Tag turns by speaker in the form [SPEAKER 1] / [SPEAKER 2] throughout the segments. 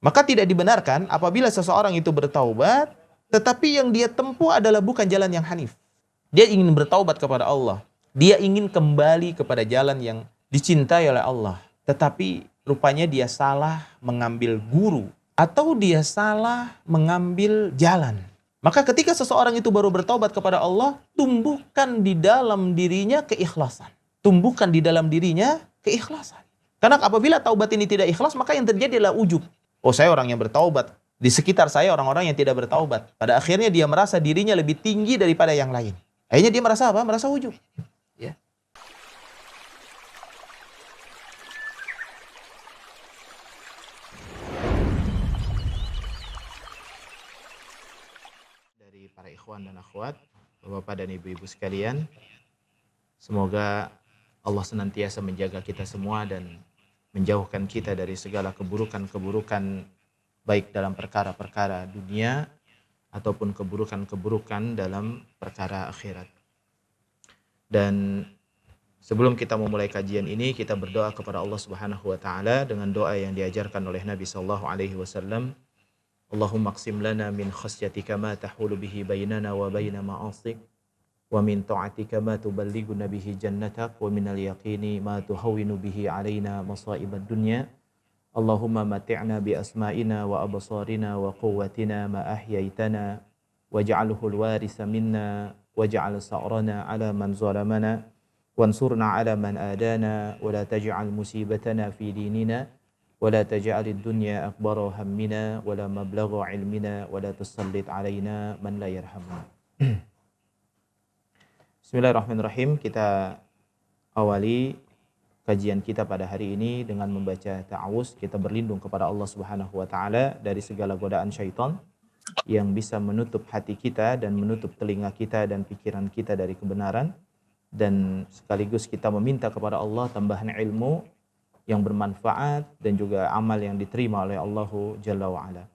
[SPEAKER 1] Maka tidak dibenarkan apabila seseorang itu bertaubat, tetapi yang dia tempuh adalah bukan jalan yang hanif. Dia ingin bertaubat kepada Allah. Dia ingin kembali kepada jalan yang dicintai oleh Allah. Tetapi rupanya dia salah mengambil guru. Atau dia salah mengambil jalan. Maka ketika seseorang itu baru bertaubat kepada Allah, tumbuhkan di dalam dirinya keikhlasan. Tumbuhkan di dalam dirinya keikhlasan. Karena apabila taubat ini tidak ikhlas, maka yang terjadi adalah ujub. Oh, saya orang yang bertaubat. Di sekitar saya orang-orang yang tidak bertaubat. Pada akhirnya dia merasa dirinya lebih tinggi daripada yang lain. Akhirnya dia merasa apa? Merasa ujub. Ya. Dari para ikhwan dan akhwat, Bapak dan Ibu-ibu sekalian, semoga Allah senantiasa menjaga kita semua dan menjauhkan kita dari segala keburukan-keburukan, baik dalam perkara-perkara dunia ataupun keburukan-keburukan dalam perkara akhirat. Dan sebelum kita memulai kajian ini, kita berdoa kepada Allah Subhanahu wa taala dengan doa yang diajarkan oleh Nabi sallallahu alaihi wasallam. Allahumma qsim lana min khasyatika ma tahulu bihi bainana wa baina ma'asik, wa min ta'atika ma tuballighuna bihi jannatak, wa minal yaqini ma tuhawwinu bihi alaina masa'ibad dunya. Allahumma mati'na bi asma'ina wa absarina wa quwwatina ma ahyaitana waj'alhu al-warisa minna waj'al sa'rana 'ala man zalamana wansurna 'ala man adana wa la taj'al musibatana fi dinina wa la taj'al ad-dunya akbara hammina wa la mablagha 'ilmina wa la tusallit 'alaina man la yarhamuna. Bismillahirrahmanirrahim. Kita awali kajian kita pada hari ini dengan membaca ta'awuz. Kita berlindung kepada Allah Subhanahu wa taala dari segala godaan syaitan yang bisa menutup hati kita dan menutup telinga kita dan pikiran kita dari kebenaran, dan sekaligus kita meminta kepada Allah tambahan ilmu yang bermanfaat dan juga amal yang diterima oleh Allah Jalla wa Ala.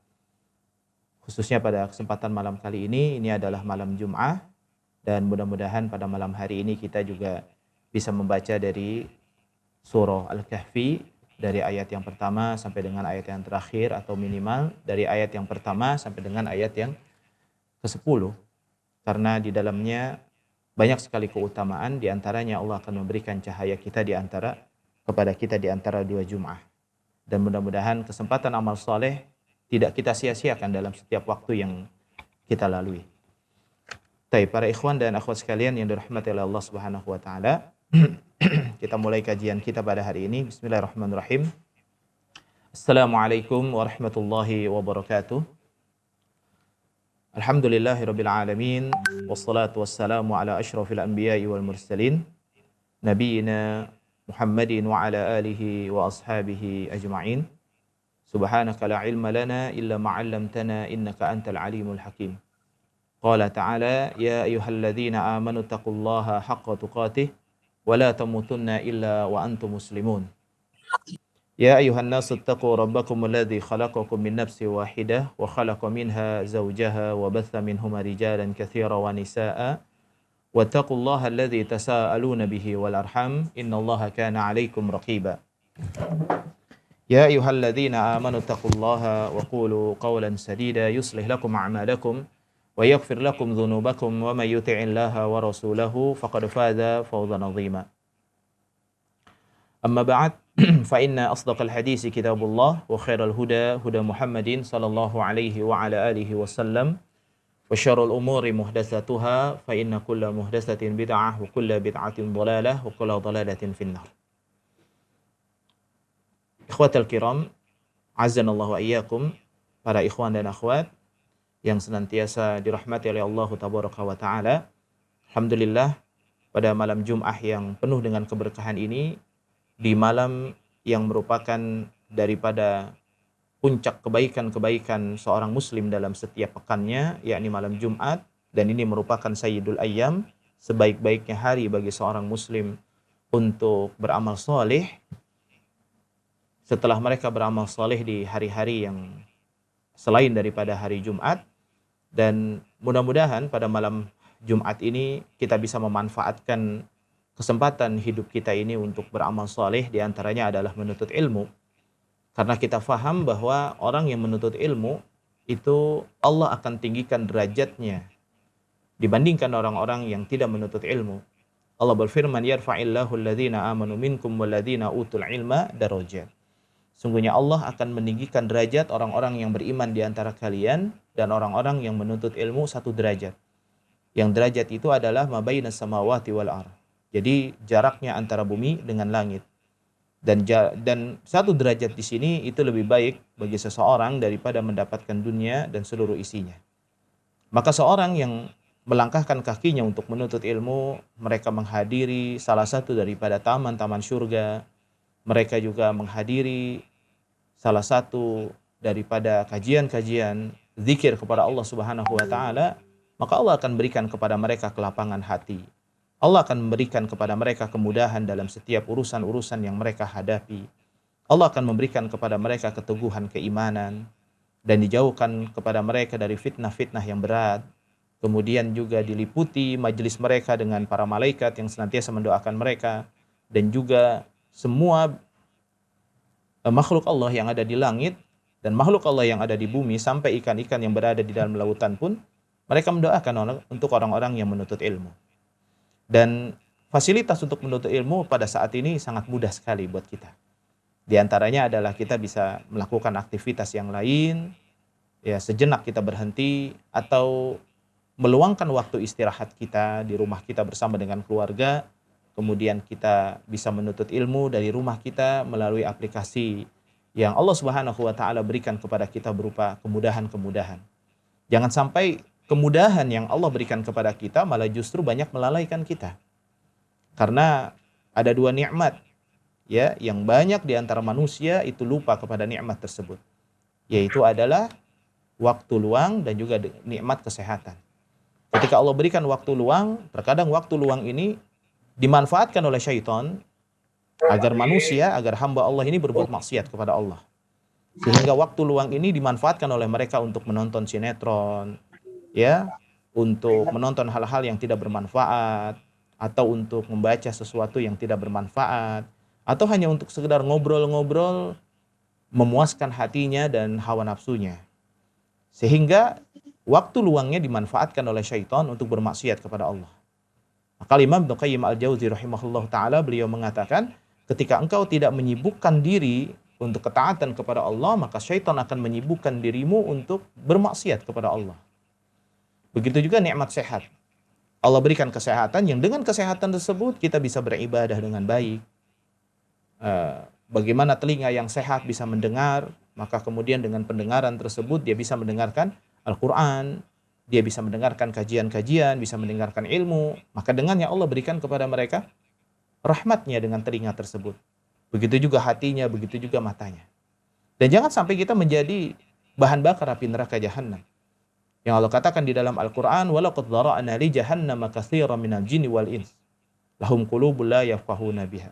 [SPEAKER 1] Khususnya pada kesempatan malam kali ini adalah malam Jum'ah, dan mudah-mudahan pada malam hari ini kita juga bisa membaca dari surah Al-Kahfi dari ayat yang pertama sampai dengan ayat yang terakhir, atau minimal dari ayat yang pertama sampai dengan ayat yang ke-10, karena di dalamnya banyak sekali keutamaan. Di antaranya Allah akan memberikan cahaya kita kepada kita di antara dua Jum'ah, dan mudah-mudahan kesempatan amal soleh tidak kita sia-siakan dalam setiap waktu yang kita lalui. Baik, para ikhwan dan akhwat sekalian yang dirahmati oleh Allah Subhanahu wa taala, kita mulai kajian kita pada hari ini. Bismillahirrahmanirrahim. Assalamualaikum warahmatullahi wabarakatuh. Alhamdulillahirabbil alamin, wassalatu wassalamu ala asyrafil anbiya'i wal mursalin, nabiyina Muhammadin wa ala alihi wa ashabihi ajma'in. Subhanaka la ilma lana illa ma 'allamtana innaka antal alimul hakim. Qala ta'ala ya ayyuhalladzina amanu taqullaha haqqa tuqatih wa la tamutunna illa wa antum muslimun. Ya ayyuhan nasu ittaqu rabbakum alladzi khalaqakum min nafsin wahidah wa khalaqa minha zawjaha wa batha minhuma rijalan katsiran wa nisaa'a wattaqullaha alladzi tasaaluna bihi wal arham innallaha kana 'alaikum raqiba. Ya ayyuhalladzina amanu taqullaha wa qulu qawlan sadida yuslih lakum a'malakum wa yaghfir lakum dhunubakum wa may yuti'illaha wa rasulahu faqad faza fawzan 'azima. Amma ba'd, fa inna asdaqal hadisi kitabullah wa khairal huda huda Muhammadin sallallahu alaihi wa ala alihi wasallam wa syarrul umuri muhdatsatuha fa inna kulla muhdatsatin bid'ah wa kulla bid'atin dhalalah wa kulla dhalalatin finnar. Ikhwatal kiram, azanallahu wa iyyakum, para ikhwan dan akhwat yang senantiasa dirahmati oleh Allah tabaraka wa taala. Alhamdulillah, pada malam Jum'ah yang penuh dengan keberkahan ini, di malam yang merupakan daripada puncak kebaikan-kebaikan seorang muslim dalam setiap pekannya, yakni malam Jumat, dan ini merupakan sayyidul ayyam, sebaik-baiknya hari bagi seorang muslim untuk beramal soleh setelah mereka beramal soleh di hari-hari yang selain daripada hari Jumat. Dan mudah-mudahan pada malam Jumat ini kita bisa memanfaatkan kesempatan hidup kita ini untuk beramal soleh, di antaranya adalah menuntut ilmu. Karena kita faham bahwa orang yang menuntut ilmu itu Allah akan tinggikan derajatnya dibandingkan orang-orang yang tidak menuntut ilmu. Allah berfirman, yarfa'illahu alladhina amanu minkum walladhina utul ilma darajat. Sungguhnya Allah akan meninggikan derajat orang-orang yang beriman di antara kalian dan orang-orang yang menuntut ilmu satu derajat. Yang derajat itu adalah ma bainas samawati wal ardh. Jadi jaraknya antara bumi dengan langit. Dan satu derajat di sini itu lebih baik bagi seseorang daripada mendapatkan dunia dan seluruh isinya. Maka seorang yang melangkahkan kakinya untuk menuntut ilmu, mereka menghadiri salah satu daripada taman-taman surga. Mereka juga menghadiri salah satu daripada kajian-kajian zikir kepada Allah Subhanahu wa taala, maka Allah akan berikan kepada mereka kelapangan hati. Allah akan memberikan kepada mereka kemudahan dalam setiap urusan-urusan yang mereka hadapi. Allah akan memberikan kepada mereka keteguhan keimanan dan dijauhkan kepada mereka dari fitnah-fitnah yang berat. Kemudian juga diliputi majelis mereka dengan para malaikat yang senantiasa mendoakan mereka, dan juga semua makhluk Allah yang ada di langit dan makhluk Allah yang ada di bumi sampai ikan-ikan yang berada di dalam lautan pun mereka mendoakan untuk orang-orang yang menuntut ilmu. Dan fasilitas untuk menuntut ilmu pada saat ini sangat mudah sekali buat kita. Di antaranya adalah kita bisa melakukan aktivitas yang lain, ya sejenak kita berhenti atau meluangkan waktu istirahat kita di rumah kita bersama dengan keluarga. Kemudian kita bisa menuntut ilmu dari rumah kita melalui aplikasi yang Allah Subhanahu wa taala berikan kepada kita berupa kemudahan-kemudahan. Jangan sampai kemudahan yang Allah berikan kepada kita malah justru banyak melalaikan kita. Karena ada dua nikmat ya yang banyak di antara manusia itu lupa kepada nikmat tersebut. Yaitu adalah waktu luang dan juga nikmat kesehatan. Ketika Allah berikan waktu luang, terkadang waktu luang ini dimanfaatkan oleh syaitan agar manusia, agar hamba Allah ini berbuat maksiat kepada Allah. Sehingga waktu luang ini dimanfaatkan oleh mereka untuk menonton sinetron, ya, untuk menonton hal-hal yang tidak bermanfaat, atau untuk membaca sesuatu yang tidak bermanfaat, atau hanya untuk sekedar ngobrol-ngobrol memuaskan hatinya dan hawa nafsunya. Sehingga waktu luangnya dimanfaatkan oleh syaitan untuk bermaksiat kepada Allah. Maka Imam Ibnu Qayyim Al-Jauzi rahimahullah ta'ala beliau mengatakan, ketika engkau tidak menyibukkan diri untuk ketaatan kepada Allah, maka syaitan akan menyibukkan dirimu untuk bermaksiat kepada Allah. Begitu juga nikmat sehat. Allah berikan kesehatan yang dengan kesehatan tersebut kita bisa beribadah dengan baik. Bagaimana telinga yang sehat bisa mendengar, maka kemudian dengan pendengaran tersebut dia bisa mendengarkan Al-Quran, dia bisa mendengarkan kajian-kajian, bisa mendengarkan ilmu. Maka dengannya Allah berikan kepada mereka rahmatnya dengan telinga tersebut. Begitu juga hatinya, begitu juga matanya. Dan jangan sampai kita menjadi bahan bakar api neraka Jahannam. Yang Allah katakan di dalam Al-Quran, وَلَقَدْ ذَرَأْنَا لِجَهَنَّمَ كَثِيرًا مِنَ الْجِنِّ وَالْإِنسِ لَهُمْ قُلُوبٌ لَا يَفْقَهُونَ بِهَا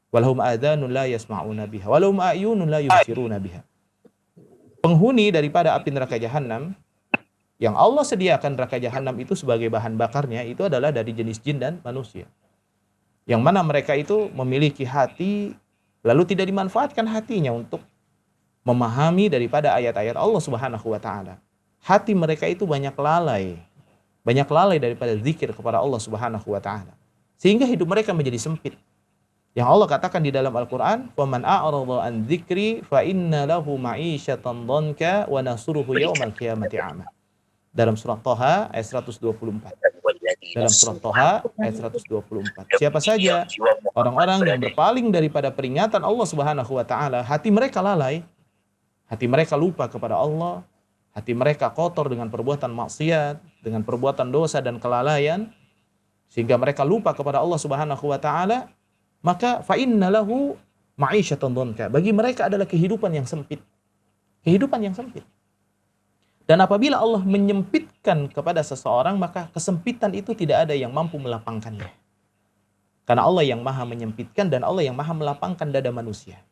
[SPEAKER 1] وَلَهُمْ آذَانٌ لَا يَسْمَعُونَ بِهَا وَلَهُمْ أَعْيُنٌ لَا يُبْصِرُونَ بِهَا. Penghuni daripada api neraka Jahannam yang Allah sediakan neraka Jahannam itu sebagai bahan bakarnya itu adalah dari jenis jin dan manusia. Yang mana mereka itu memiliki hati, lalu tidak dimanfaatkan hatinya untuk memahami daripada ayat-ayat Allah Subhanahu wa taala. Hati mereka itu banyak lalai daripada zikir kepada Allah Subhanahu wa taala. Sehingga hidup mereka menjadi sempit. Yang Allah katakan di dalam Al-Qur'an, "Faman a'rada an dzikri fa inna lahu ma'isyatan dhanka wa nasuruhu yaumal qiyamati a'ma." Dalam surat Thaha ayat 124. Dalam surat Thaha ayat 124. Siapa saja orang-orang yang berpaling daripada peringatan Allah Subhanahu wa taala, hati mereka lalai, hati mereka lupa kepada Allah, hati mereka kotor dengan perbuatan maksiat, dengan perbuatan dosa dan kelalaian, sehingga mereka lupa kepada Allah Subhanahu wa taala, maka fa inna lahu ma'isyatan dhanka. Bagi mereka adalah kehidupan yang sempit. Kehidupan yang sempit. Dan apabila Allah menyempitkan kepada seseorang, maka kesempitan itu tidak ada yang mampu melapangkannya. Karena Allah yang maha menyempitkan dan Allah yang maha melapangkan dada manusia.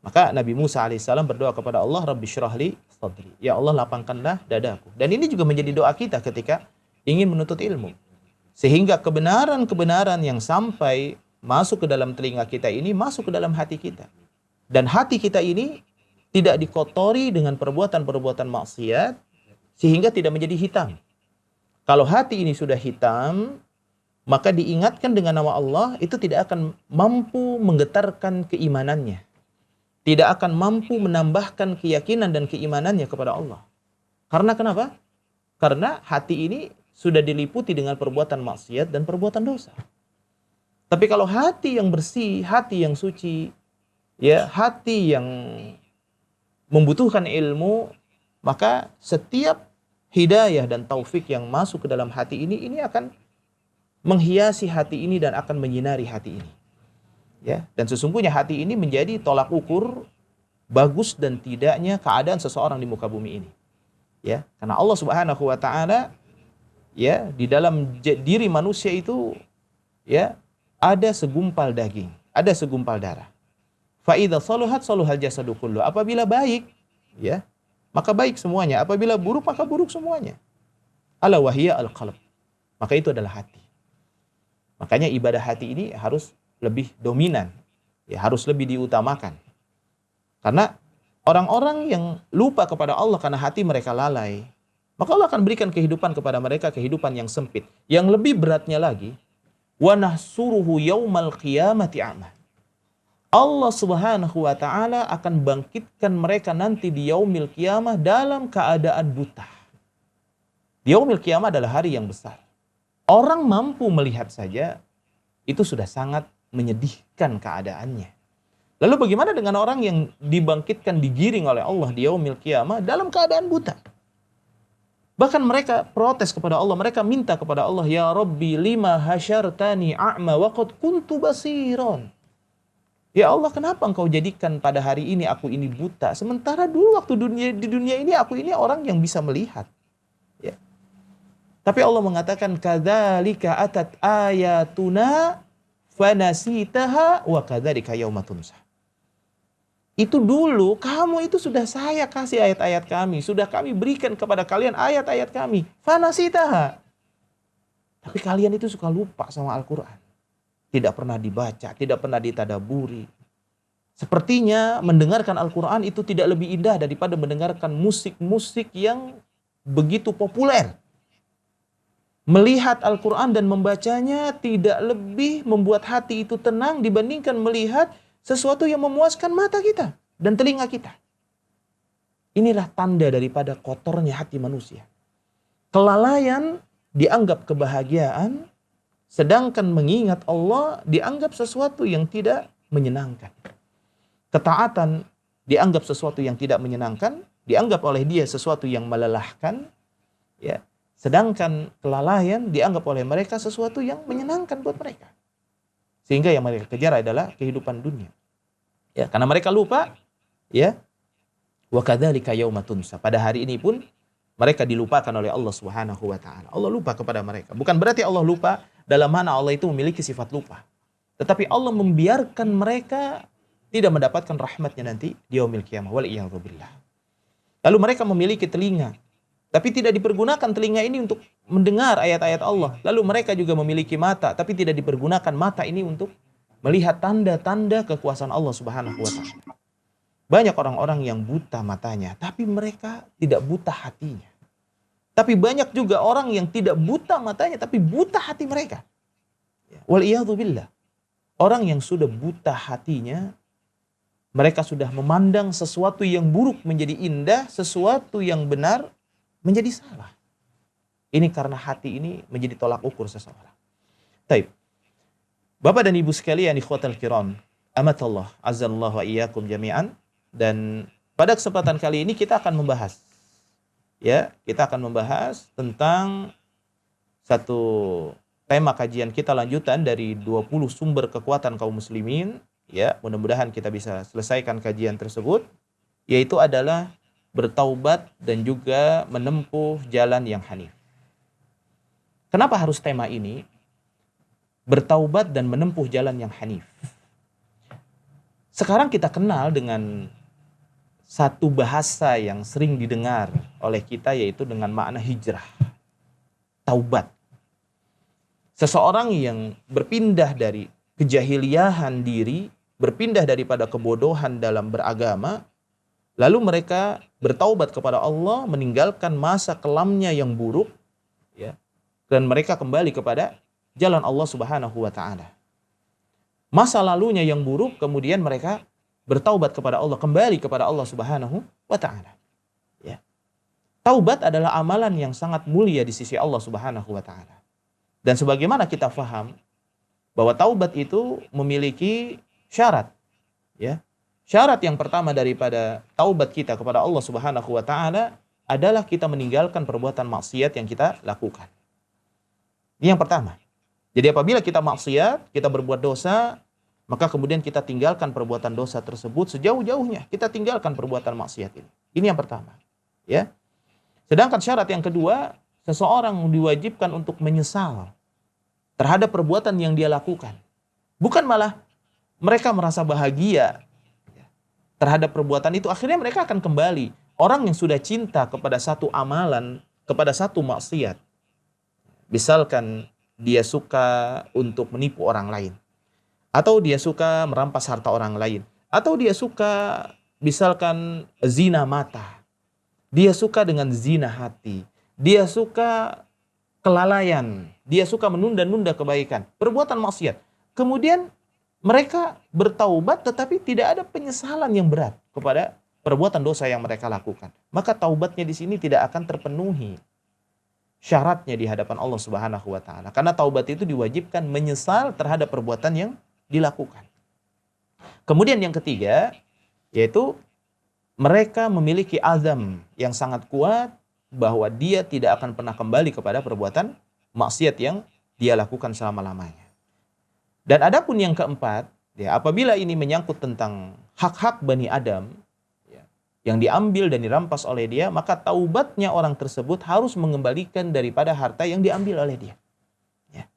[SPEAKER 1] Maka Nabi Musa alaihissalam berdoa kepada Allah, Rabbi syrahli sadri. Ya Allah, lapangkanlah dadaku. Dan ini juga menjadi doa kita ketika ingin menuntut ilmu. Sehingga kebenaran-kebenaran yang sampai masuk ke dalam telinga kita ini, masuk ke dalam hati kita. Dan hati kita ini tidak dikotori dengan perbuatan-perbuatan maksiat sehingga tidak menjadi hitam. Kalau hati ini sudah hitam, maka diingatkan dengan nama Allah itu tidak akan mampu menggetarkan keimanannya. Tidak akan mampu menambahkan keyakinan dan keimanannya kepada Allah. Karena kenapa? Karena hati ini sudah diliputi dengan perbuatan maksiat dan perbuatan dosa. Tapi kalau hati yang bersih, hati yang suci, ya, hati yang membutuhkan ilmu, maka setiap hidayah dan taufik yang masuk ke dalam hati ini akan menghiasi hati ini dan akan menyinari hati ini. Ya, dan sesungguhnya hati ini menjadi tolak ukur bagus dan tidaknya keadaan seseorang di muka bumi ini. Ya, karena Allah Subhanahu wa taala, ya, di dalam diri manusia itu, ya, ada segumpal daging, ada segumpal darah. Fa idza saluhat saluhal jasadu kullu. Apabila baik, ya, maka baik semuanya. Apabila buruk, maka buruk semuanya. Ala wahiyya al-qalb. Maka itu adalah hati. Makanya ibadah hati ini harus lebih dominan, ya, harus lebih diutamakan. Karena orang-orang yang lupa kepada Allah karena hati mereka lalai, maka Allah akan berikan kehidupan kepada mereka, kehidupan yang sempit. Yang lebih beratnya lagi, wa nahsuruhu yaumal qiyamati a'ma. Allah Subhanahu wa taala akan bangkitkan mereka nanti di yaumil qiyamah dalam keadaan buta. Yaumil qiyamah adalah hari yang besar. Orang mampu melihat saja itu sudah sangat menyedihkan keadaannya. Lalu bagaimana dengan orang yang dibangkitkan, digiring oleh Allah di yaumil qiyamah dalam keadaan buta? Bahkan mereka protes kepada Allah, mereka minta kepada Allah, ya Rabbi lima hasyartani a'ma wa qad kuntu basiron. Ya Allah, kenapa engkau jadikan pada hari ini aku ini buta, sementara dulu waktu di dunia ini aku ini orang yang bisa melihat. Ya. Tapi Allah mengatakan, kadzalika atat ayatuna fanasitaha wa kadzalika yauma tunsa. Itu dulu kamu itu sudah saya kasih ayat-ayat kami, sudah kami berikan kepada kalian ayat-ayat kami, fanasitaha. Tapi kalian itu suka lupa sama Al-Qur'an. Tidak pernah dibaca, tidak pernah ditadaburi. Sepertinya mendengarkan Al-Quran itu tidak lebih indah daripada mendengarkan musik-musik yang begitu populer. Melihat Al-Quran dan membacanya tidak lebih membuat hati itu tenang dibandingkan melihat sesuatu yang memuaskan mata kita dan telinga kita. Inilah tanda daripada kotornya hati manusia. Kelalaian dianggap kebahagiaan, sedangkan mengingat Allah dianggap sesuatu yang tidak menyenangkan. Ketaatan dianggap sesuatu yang tidak menyenangkan, dianggap oleh dia sesuatu yang melelahkan, ya. Sedangkan kelalaian dianggap oleh mereka sesuatu yang menyenangkan buat mereka. Sehingga yang mereka kejar adalah kehidupan dunia. Ya, karena mereka lupa, ya. Wa kadzalika yauma tunsa. Pada hari ini pun mereka dilupakan oleh Allah Subhanahu wa taala. Allah lupa kepada mereka. Bukan berarti Allah lupa dalam mana Allah itu memiliki sifat lupa. Tetapi Allah membiarkan mereka tidak mendapatkan rahmatnya nanti di yaumil qiyamah. Wal'iyadzubillah. Lalu mereka memiliki telinga, tapi tidak dipergunakan telinga ini untuk mendengar ayat-ayat Allah. Lalu mereka juga memiliki mata, tapi tidak dipergunakan mata ini untuk melihat tanda-tanda kekuasaan Allah Subhanahu wa taala. Banyak orang-orang yang buta matanya, tapi mereka tidak buta hatinya. Tapi banyak juga orang yang tidak buta matanya, tapi buta hati mereka. Wal'iyadzubillah. Orang yang sudah buta hatinya, mereka sudah memandang sesuatu yang buruk menjadi indah, sesuatu yang benar menjadi salah. Ini karena hati ini menjadi tolak ukur seseorang. Taib. Bapak dan Ibu sekalian, ikhwatal kiram, amatallah, azallahu wa iyyakum jami'an. Dan pada kesempatan kali ini kita akan membahas, ya, kita akan membahas tentang satu tema kajian kita lanjutan dari 20 sumber kekuatan kaum muslimin, ya, mudah-mudahan kita bisa selesaikan kajian tersebut, yaitu adalah bertaubat dan juga menempuh jalan yang hanif. Kenapa harus tema ini? Bertaubat dan menempuh jalan yang hanif. Sekarang kita kenal dengan satu bahasa yang sering didengar oleh kita, yaitu dengan makna hijrah. Taubat. Seseorang yang berpindah dari kejahiliahan diri, berpindah daripada kebodohan dalam beragama, Lalu mereka bertaubat kepada Allah, meninggalkan masa kelamnya yang buruk, ya, dan mereka kembali kepada jalan Allah Subhanahu wa taala. Masa lalunya yang buruk, kemudian mereka bertaubat kepada Allah, kembali kepada Allah Subhanahu wa taala. Ya. Taubat adalah amalan yang sangat mulia di sisi Allah Subhanahu wa taala. Dan sebagaimana kita faham bahwa taubat itu memiliki syarat, ya. Syarat yang pertama daripada taubat kita kepada Allah Subhanahu wa taala adalah kita meninggalkan perbuatan maksiat yang kita lakukan. Ini yang pertama. Jadi apabila kita maksiat, kita berbuat dosa, maka kemudian kita tinggalkan perbuatan dosa tersebut sejauh-jauhnya. Kita tinggalkan perbuatan maksiat ini. Ini yang pertama, ya. Sedangkan syarat yang kedua, seseorang diwajibkan untuk menyesal terhadap perbuatan yang dia lakukan. Bukan malah mereka merasa bahagia terhadap perbuatan itu, akhirnya mereka akan kembali. Orang yang sudah cinta kepada satu amalan, kepada satu maksiat, misalkan dia suka untuk menipu orang lain, atau dia suka merampas harta orang lain, atau dia suka misalkan zina mata, dia suka dengan zina hati, dia suka kelalaian, dia suka menunda-nunda kebaikan, perbuatan maksiat. Kemudian mereka bertaubat tetapi tidak ada penyesalan yang berat kepada perbuatan dosa yang mereka lakukan. Maka taubatnya di sini tidak akan terpenuhi syaratnya di hadapan Allah Subhanahu wa taala. Karena taubat itu diwajibkan menyesal terhadap perbuatan yang dilakukan. Kemudian yang ketiga, yaitu mereka memiliki azam yang sangat kuat bahwa dia tidak akan pernah kembali kepada perbuatan maksiat yang dia lakukan selama-lamanya. Dan adapun yang keempat, ya, apabila ini menyangkut tentang hak-hak Bani Adam, ya, yang diambil dan dirampas oleh dia, maka taubatnya orang tersebut harus mengembalikan daripada harta yang diambil oleh dia. Ya.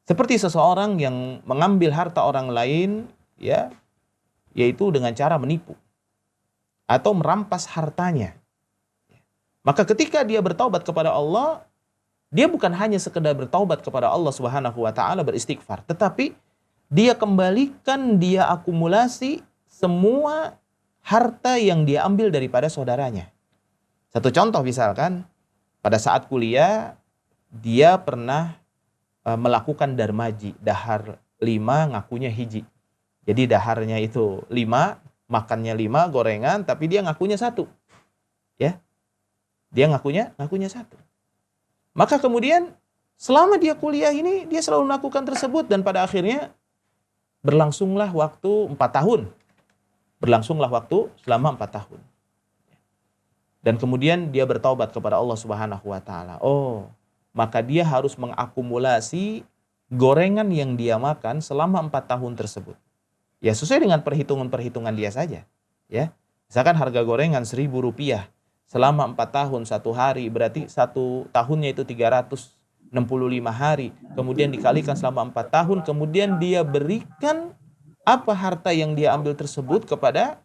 [SPEAKER 1] Seperti seseorang yang mengambil harta orang lain, ya, yaitu dengan cara menipu atau merampas hartanya. Maka ketika dia bertaubat kepada Allah, dia bukan hanya sekedar bertaubat kepada Allah Subhanahu wa taala beristighfar, tetapi dia kembalikan, dia akumulasi semua harta yang dia ambil daripada saudaranya. Satu contoh misalkan, pada saat kuliah dia pernah melakukan darmaji, dahar 5 ngakunya hiji. Jadi daharnya itu 5, makannya 5 gorengan, tapi dia ngakunya 1. Ya. Dia ngakunya 1. Maka kemudian selama dia kuliah ini dia selalu melakukan tersebut dan pada akhirnya berlangsunglah waktu 4 tahun. Berlangsunglah waktu selama 4 tahun. Dan kemudian dia bertaubat kepada Allah Subhanahu wa taala. Oh, maka dia harus mengakumulasi gorengan yang dia makan selama 4 tahun tersebut. Ya sesuai dengan perhitungan-perhitungan dia saja, ya. Misalkan harga gorengan Rp1.000 selama 4 tahun 1 hari, berarti 1 tahunnya itu 365 hari. Kemudian dikalikan selama 4 tahun, kemudian dia berikan apa harta yang dia ambil tersebut kepada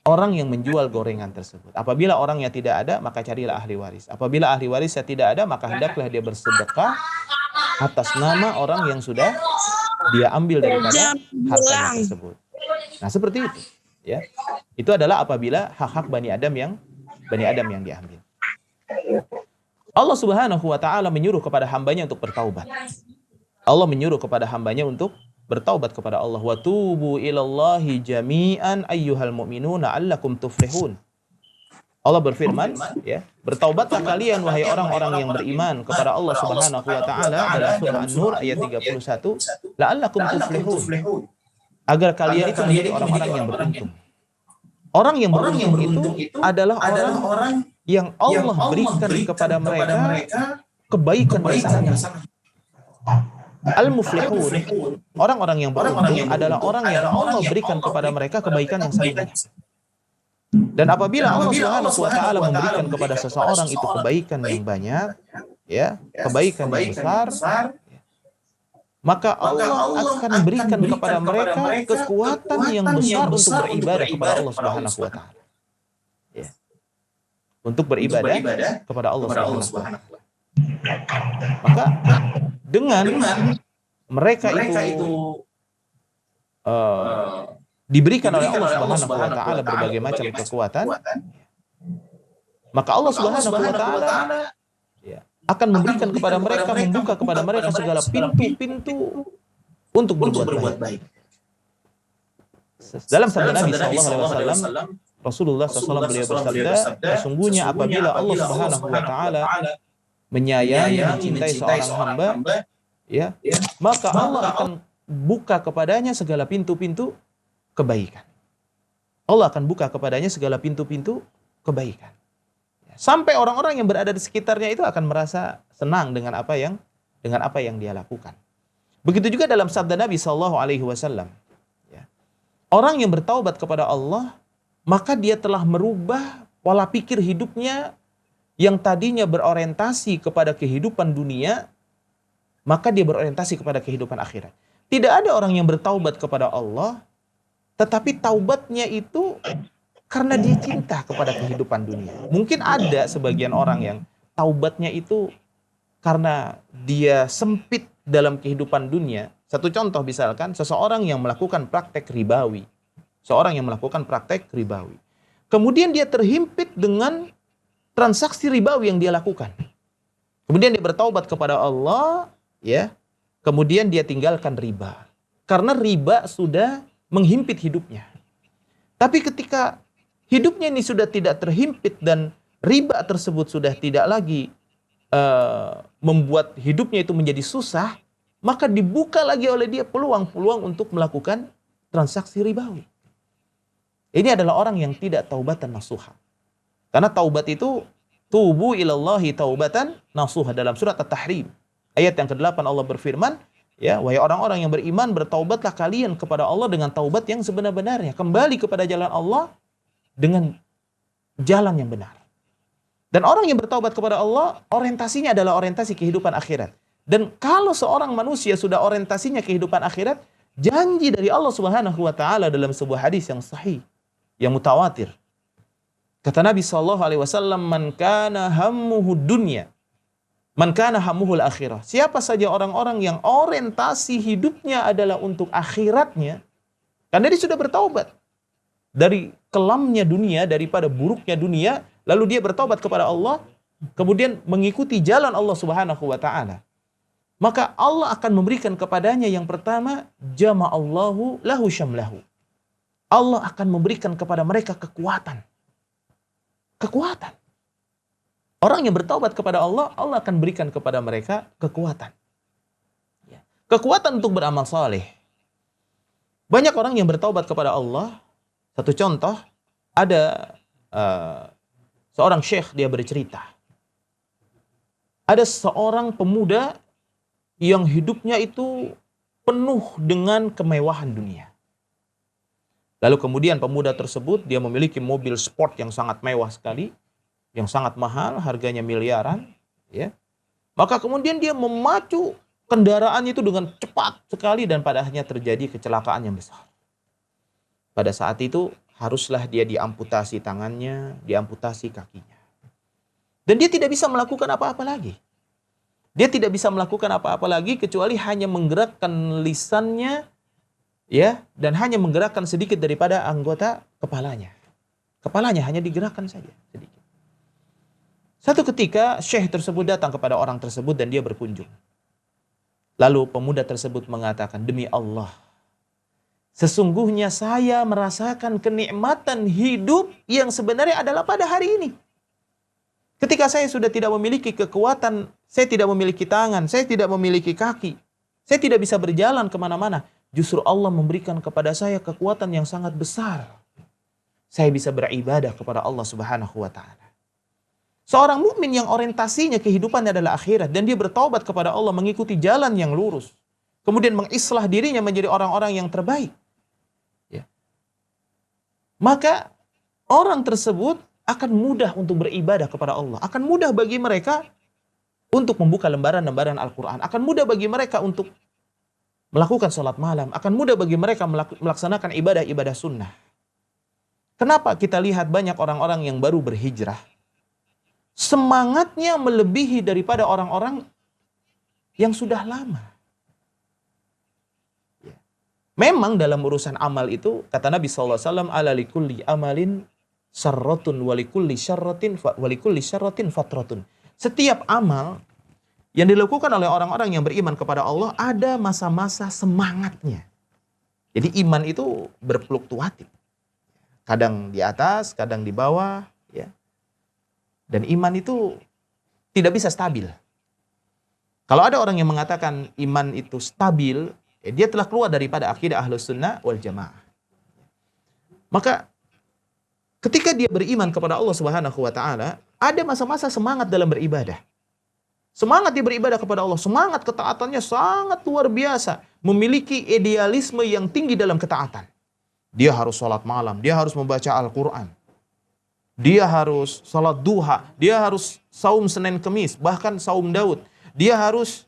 [SPEAKER 1] orang yang menjual gorengan tersebut. Apabila orangnya tidak ada, maka carilah ahli waris. Apabila ahli warisnya tidak ada, maka hendaklah dia bersedekah atas nama orang yang sudah dia ambil daripada hartanya tersebut. Nah, seperti itu, ya. Itu adalah apabila hak-hak Bani Adam yang diambil. Allah Subhanahu wa taala menyuruh kepada hambanya untuk bertaubat. Allah menyuruh kepada hambanya untuk bertaubat kepada Allah. Wa tubu ilallahi jami'an ayyuhal mu'minuna la'allakum tuflihun. Allah berfirman, ya, bertaubatlah kalian wahai orang-orang yang beriman kepada Allah Subhanahu wa taala dalam surah An-Nur ayat 31, la'allakum tuflihun. Agar kalian itu menjadi orang-orang yang beruntung. Orang yang beruntung itu adalah orang yang Allah berikan kepada mereka kebaikan yang sangat. Al-muflihun, orang-orang yang beruntung adalah orang yang Allah berikan kepada mereka kebaikan yang sangat. Dan apabila Allah Subhanahu wa taala memberikan kepada seseorang itu kebaikan yang banyak, ya, kebaikan yang besar, maka Allah akan berikan kepada mereka kekuatan yang besar untuk beribadah kepada Allah Subhanahu wa taala. Ya. Untuk beribadah kepada Allah Subhanahu wa taala. Maka dengan mereka itu diberikan oleh Allah Subhanahu wa taala berbagai macam kekuatan, maka Allah Subhanahu wa taala ya, akan memberikan kepada mereka, membuka kepada mereka segala pintu-pintu untuk berbuat baik. Dalam sabda Nabi SAW, Rasulullah SAW beliau bersabda, sesungguhnya apabila Allah Subhanahu wa taala menyayangi, mencintai seorang hamba, ya, maka Allah akan buka kepadanya segala pintu-pintu kebaikan. Allah akan buka kepadanya segala pintu-pintu kebaikan. Sampai orang-orang yang berada di sekitarnya itu akan merasa senang dengan apa yang dia lakukan. Begitu juga dalam sabda Nabi SAW, ya, orang yang bertaubat kepada Allah, maka dia telah merubah pola pikir hidupnya yang tadinya berorientasi kepada kehidupan dunia, maka dia berorientasi kepada kehidupan akhirat. Tidak ada orang yang bertaubat kepada Allah, tetapi taubatnya itu karena dia cinta kepada kehidupan dunia. Mungkin ada sebagian orang yang taubatnya itu karena dia sempit dalam kehidupan dunia. Satu contoh misalkan, seseorang yang melakukan praktek ribawi. Seorang yang melakukan praktek ribawi. Kemudian dia terhimpit dengan transaksi ribawi yang dia lakukan. Kemudian dia bertaubat kepada Allah, ya. Kemudian dia tinggalkan riba. Karena riba sudah menghimpit hidupnya. Tapi ketika hidupnya ini sudah tidak terhimpit dan riba tersebut sudah tidak lagi membuat hidupnya itu menjadi susah, maka dibuka lagi oleh dia peluang-peluang untuk melakukan transaksi ribawi. Ini adalah orang yang tidak taubatan nasuha. Karena taubat itu tubu ilallahi taubatan nasuha dalam surat At-Tahrim. Ayat yang ke-8 Allah berfirman, ya, wahai orang-orang yang beriman, bertaubatlah kalian kepada Allah dengan taubat yang sebenar-benarnya. Kembali kepada jalan Allah dengan jalan yang benar. Dan orang yang bertaubat kepada Allah, orientasinya adalah orientasi kehidupan akhirat. Dan kalau seorang manusia sudah orientasinya kehidupan akhirat, janji dari Allah Subhanahu wa taala dalam sebuah hadis yang sahih, yang mutawatir. Kata Nabi SAW, man kana hammuhu dunya, man kana hammuhul akhirah. Siapa saja orang-orang yang orientasi hidupnya adalah untuk akhiratnya, karena dia sudah bertaubat dari kelamnya dunia, daripada buruknya dunia, lalu dia bertaubat kepada Allah, kemudian mengikuti jalan Allah Subhanahu wa taala. Maka Allah akan memberikan kepadanya yang pertama, jama'allahu lahu syamlahu. Allah akan memberikan kepada mereka kekuatan. Kekuatan. Orang yang bertaubat kepada Allah, Allah akan berikan kepada mereka kekuatan. Kekuatan untuk beramal saleh. Banyak orang yang bertaubat kepada Allah. Satu contoh, ada seorang syekh, dia bercerita. Ada seorang pemuda yang hidupnya itu penuh dengan kemewahan dunia. Lalu kemudian pemuda tersebut, dia memiliki mobil sport yang sangat mewah sekali, yang sangat mahal, harganya miliaran, ya. Maka kemudian dia memacu kendaraan itu dengan cepat sekali dan pada akhirnya terjadi kecelakaan yang besar. Pada saat itu haruslah dia diamputasi tangannya, diamputasi kakinya. Dan dia tidak bisa melakukan apa-apa lagi. Dia tidak bisa melakukan apa-apa lagi kecuali hanya menggerakkan lisannya, ya, dan hanya menggerakkan sedikit daripada anggota kepalanya. Kepalanya hanya digerakkan saja sedikit. Satu ketika syekh tersebut datang kepada orang tersebut dan dia berkunjung. Lalu pemuda tersebut mengatakan, demi Allah, sesungguhnya saya merasakan kenikmatan hidup yang sebenarnya adalah pada hari ini. Ketika saya sudah tidak memiliki kekuatan, saya tidak memiliki tangan, saya tidak memiliki kaki, saya tidak bisa berjalan kemana-mana. Justru Allah memberikan kepada saya kekuatan yang sangat besar. Saya bisa beribadah kepada Allah Subhanahu wa taala. Seorang mukmin yang orientasinya kehidupannya adalah akhirat dan dia bertaubat kepada Allah, mengikuti jalan yang lurus. Kemudian mengislah dirinya menjadi orang-orang yang terbaik. Ya. Maka orang tersebut akan mudah untuk beribadah kepada Allah. Akan mudah bagi mereka untuk membuka lembaran-lembaran Al-Quran. Akan mudah bagi mereka untuk melakukan sholat malam. Akan mudah bagi mereka melaksanakan ibadah-ibadah sunnah. Kenapa kita lihat banyak orang-orang yang baru berhijrah? Semangatnya melebihi daripada orang-orang yang sudah lama. Memang dalam urusan amal itu, kata Nabi SAW, ala likulli amalin syarratun walikulli syarratin fatratun. Setiap amal yang dilakukan oleh orang-orang yang beriman kepada Allah, ada masa-masa semangatnya. Jadi iman itu berfluktuatif. Kadang di atas, kadang di bawah. Ya. Dan iman itu tidak bisa stabil. Kalau ada orang yang mengatakan iman itu stabil, dia telah keluar daripada akidah Ahlus Sunnah wal Jamaah. Maka ketika dia beriman kepada Allah Subhanahu wa taala, ada masa-masa semangat dalam beribadah. Semangat dia beribadah kepada Allah, semangat ketaatannya sangat luar biasa, memiliki idealisme yang tinggi dalam ketaatan. Dia harus sholat malam, dia harus membaca Al-Quran, dia harus sholat duha, dia harus saum Senin Kemis, bahkan saum Daud. Dia harus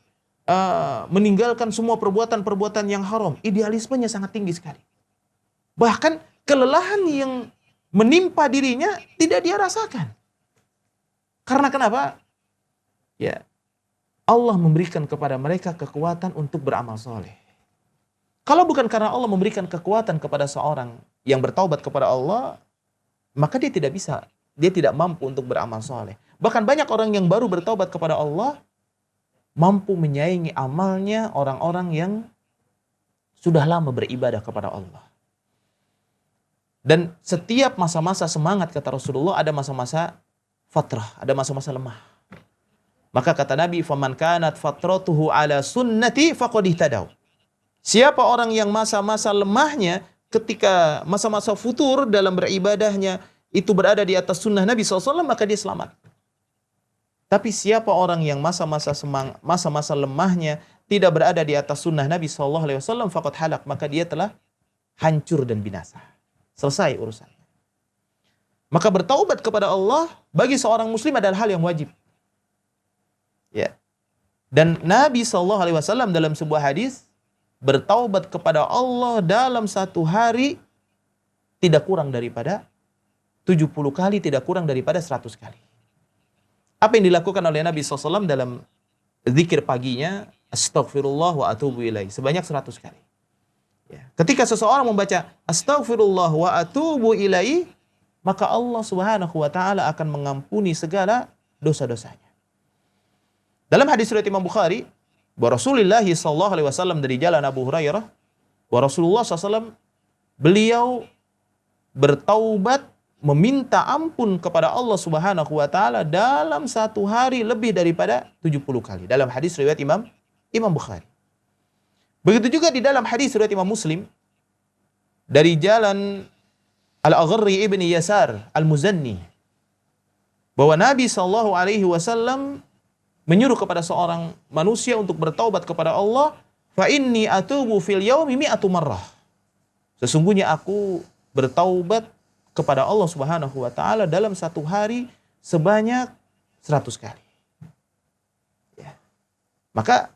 [SPEAKER 1] meninggalkan semua perbuatan-perbuatan yang haram. Idealismenya sangat tinggi sekali. Bahkan kelelahan yang menimpa dirinya tidak dia rasakan. Karena kenapa? Ya, Allah memberikan kepada mereka kekuatan untuk beramal soleh. Kalau bukan karena Allah memberikan kekuatan kepada seorang yang bertaubat kepada Allah, maka dia tidak mampu untuk beramal soleh. Bahkan banyak orang yang baru bertaubat kepada Allah, mampu menyaingi amalnya orang-orang yang sudah lama beribadah kepada Allah. Dan setiap masa-masa semangat, kata Rasulullah, ada masa-masa fatrah, ada masa-masa lemah. Maka kata Nabi, "Faman kanat fatratuhu ala sunnati faqad ihtadaw." Siapa orang yang masa-masa lemahnya ketika masa-masa futur dalam beribadahnya itu berada di atas sunnah Nabi SAW, maka dia selamat. Tapi siapa orang yang masa-masa lemahnya tidak berada di atas sunnah Nabi SAW, faqad halak, maka dia telah hancur dan binasa. Selesai urusannya. Maka bertaubat kepada Allah bagi seorang muslim adalah hal yang wajib. Ya. Dan Nabi SAW dalam sebuah hadis, bertaubat kepada Allah dalam satu hari tidak kurang daripada 70 kali, tidak kurang daripada 100 kali. Apa yang dilakukan oleh Nabi SAW dalam zikir paginya, astaghfirullah wa atubu ilaih, sebanyak 100 kali. Ya. Ketika seseorang membaca astaghfirullah wa atubu ilaih, maka Allah Subhanahu wa taala akan mengampuni segala dosa-dosanya. Dalam hadis riwayat Imam Bukhari, bahwa Rasulullah SAW dari jalan Abu Hurairah, bahwa Rasulullah SAW beliau bertaubat, meminta ampun kepada Allah Subhanahu wa taala dalam satu hari lebih daripada 70 kali. Dalam hadis riwayat Imam Bukhari. Begitu juga di dalam hadis riwayat Imam Muslim dari jalan Al-Agharri ibni Yasar Al-Muzanni, bahwa Nabi SAW menyuruh kepada seorang manusia untuk bertaubat kepada Allah, fa inni atubu fil yaumi mi'atu marrah. Sesungguhnya aku bertaubat kepada Allah Subhanahu wa taala dalam satu hari sebanyak 100 kali. Ya. Maka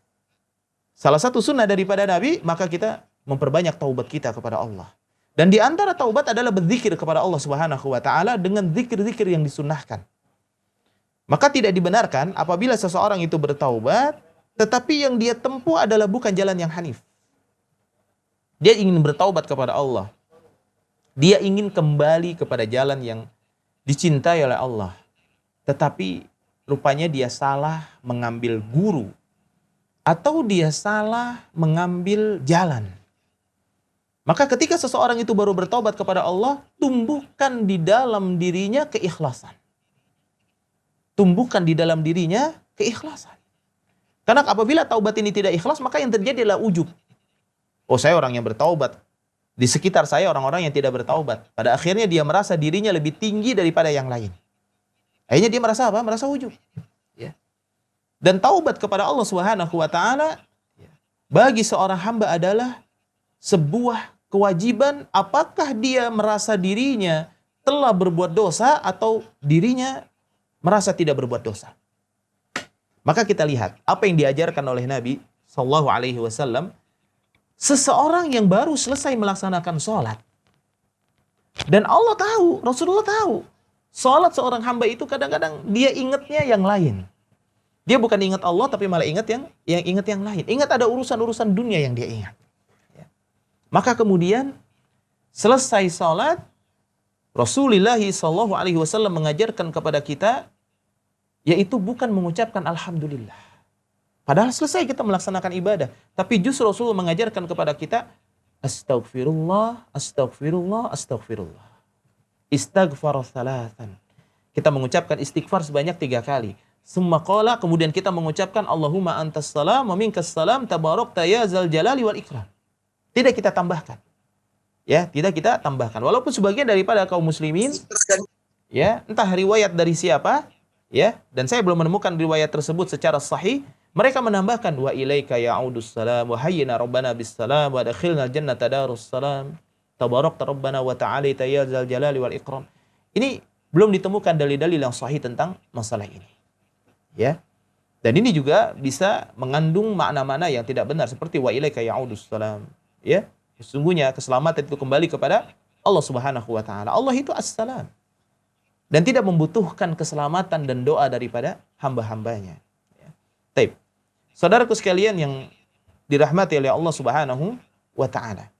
[SPEAKER 1] salah satu sunnah daripada Nabi, maka kita memperbanyak taubat kita kepada Allah. Dan di antara taubat adalah berzikir kepada Allah Subhanahu wa taala dengan zikir-zikir yang disunnahkan. Maka tidak dibenarkan apabila seseorang itu bertaubat, tetapi yang dia tempuh adalah bukan jalan yang hanif. Dia ingin bertaubat kepada Allah. Dia ingin kembali kepada jalan yang dicintai oleh Allah. Tetapi rupanya dia salah mengambil guru. Atau dia salah mengambil jalan. Maka ketika seseorang itu baru bertaubat kepada Allah, tumbuhkan di dalam dirinya keikhlasan. Tumbuhkan di dalam dirinya keikhlasan. Karena apabila taubat ini tidak ikhlas, maka yang terjadi adalah ujub. Oh, saya orang yang bertaubat. Di sekitar saya orang-orang yang tidak bertaubat. Pada akhirnya dia merasa dirinya lebih tinggi daripada yang lain. Akhirnya dia merasa apa? Merasa ujub. Ya. Dan taubat kepada Allah Subhanahu wa taala bagi seorang hamba adalah sebuah kewajiban, apakah dia merasa dirinya telah berbuat dosa atau dirinya merasa tidak berbuat dosa. Maka kita lihat apa yang diajarkan oleh Nabi sallallahu alaihi wasallam. Seseorang yang baru selesai melaksanakan sholat. Dan Allah tahu, Rasulullah tahu. Sholat seorang hamba itu kadang-kadang dia ingatnya yang lain. Dia bukan ingat Allah tapi malah ingat yang lain. Ingat ada urusan-urusan dunia yang dia ingat. Maka kemudian selesai salat, Rasulullah SAW mengajarkan kepada kita, yaitu bukan mengucapkan alhamdulillah. Padahal selesai kita melaksanakan ibadah. Tapi justru Rasulullah mengajarkan kepada kita, astaghfirullah, astaghfirullah, astaghfirullah. Istaghfar salatan. Kita mengucapkan istighfar sebanyak 3 kali. Summa qala, kemudian kita mengucapkan Allahumma antas salam wa minkas salam tabarakta ya zal jalali wal ikram. Tidak kita tambahkan. Ya, tidak kita tambahkan. Walaupun sebagian daripada kaum muslimin, ya, entah riwayat dari siapa, ya, dan saya belum menemukan riwayat tersebut secara sahih, mereka menambahkan wa ilaika ya'udus salam wa hayyina rabbana bis salam wa adkhilna jannata darus salam tabarakta rabbana wa ta'alaita ya zal jalali wal ikram. Ini belum ditemukan dalil-dalil yang sahih tentang masalah ini. Ya. Dan ini juga bisa mengandung makna-makna yang tidak benar seperti wa ilaika ya'udus salam. Ya. Sesungguhnya keselamatan itu kembali kepada Allah Subhanahu wa taala. Allah itu as-salam. Dan tidak membutuhkan keselamatan dan doa daripada hamba-hambanya. Ya. Baik. Saudaraku sekalian yang dirahmati oleh Allah Subhanahu wa taala.